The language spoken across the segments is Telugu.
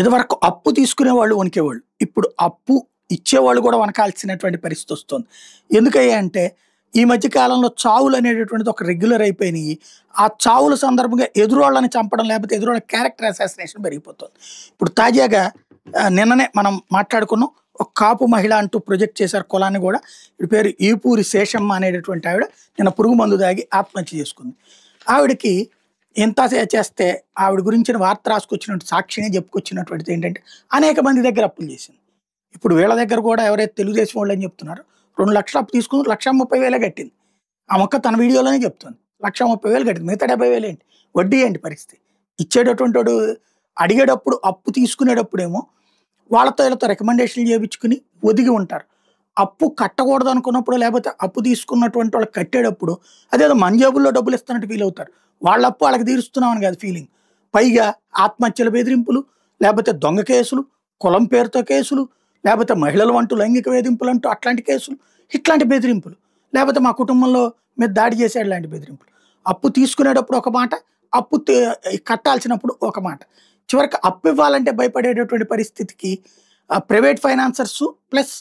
ఇదివరకు అప్పు తీసుకునేవాళ్ళు వణికేవాళ్ళు. ఇప్పుడు అప్పు ఇచ్చేవాళ్ళు కూడా వణకాల్సినటువంటి పరిస్థితి వస్తుంది. ఎందుకయ్యా అంటే, ఈ మధ్య కాలంలో చావులనేటటువంటిది ఒక రెగ్యులర్ అయిపోయినియి. ఆ చావుల సందర్భంగా ఎదురోళ్ళని చంపడం, లేకపోతే ఎదురోళ్ళ క్యారెక్టర్ అసాసినేషన్ పెరిగిపోతుంది. ఇప్పుడు తాజాగా నిన్ననే మనం మాట్లాడుకున్నాం. ఒక కాపు మహిళ అంటూ ప్రొజెక్ట్ చేశారు కులాన్ని గూడా. ఈవిడ పేరు ఈపూరి శేషమ్మ అనేటటువంటి ఆవిడ నిన్న పురుగు మందు తాగి ఆత్మహత్య చేసుకుంది. ఆవిడకి ఇంత చేస్తే ఆవిడ గురించిన వార్త రాసుకొచ్చినట్టు సాక్షినే చెప్పుకొచ్చినటువంటిది ఏంటంటే, అనేక మంది దగ్గర అప్పులు చేసింది. ఇప్పుడు వీళ్ళ దగ్గర కూడా ఎవరైతే తెలుగుదేశం వాళ్ళని చెప్తున్నారో 2,00,000 అప్పు తీసుకుని 1,30,000 కట్టింది. ఆ మొక్క తన వీడియోలోనే చెప్తుంది. 1,30,000 కట్టింది. మిగతా 70,000 ఏంటి? వడ్డీ ఏంటి పరిస్థితి? ఇచ్చేటటువంటి వాడు అడిగేటప్పుడు అప్పు తీసుకునేటప్పుడేమో వాళ్ళతో వీళ్ళతో రికమెండేషన్లు చేయించుకుని ఒదిగి ఉంటారు. అప్పు కట్టకూడదు అనుకున్నప్పుడు, లేకపోతే అప్పు తీసుకున్నటువంటి వాళ్ళకి కట్టేటప్పుడు అదేదో మన జేబుల్లో డబ్బులు ఇస్తున్నట్టు ఫీల్ అవుతారు. వాళ్ళ అప్పు వాళ్ళకి తీరుస్తున్నామని కాదు ఫీలింగ్. పైగా ఆత్మహత్యల బెదిరింపులు, లేకపోతే దొంగ కేసులు, కులం పేరుతో కేసులు, లేకపోతే మహిళలు అంటూ లైంగిక వేధింపులు అంటూ అట్లాంటి కేసులు, ఇట్లాంటి బెదిరింపులు, లేకపోతే మా కుటుంబంలో మీద దాడి చేసాడు లాంటి బెదిరింపులు. అప్పు తీసుకునేటప్పుడు ఒక మాట, అప్పు కట్టాల్సినప్పుడు ఒక మాట. చివరికి అప్పు ఇవ్వాలంటే భయపడేటటువంటి పరిస్థితికి ప్రైవేట్ ఫైనాన్సర్స్ ప్లస్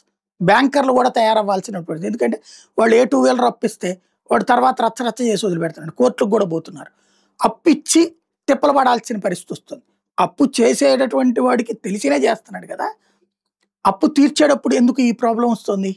బ్యాంకర్లు కూడా తయారవ్వాల్సినటువంటిది. ఎందుకంటే వాళ్ళు ఏ 2 వీలర్ అప్పిస్తే వాడు తర్వాత రచ్చరచ్చ చేసి వదిలిపెడుతున్నాడు. కోర్టులకు కూడా పోతున్నారు. అప్పిచ్చి తిప్పలు పడాల్సిన పరిస్థితి వస్తుంది. అప్పు చేసేటటువంటి వాడికి తెలిసినే చేస్తున్నాడు కదా! అప్పు తీర్చేటప్పుడు ఎందుకు ఈ ప్రాబ్లమ్ వస్తుంది?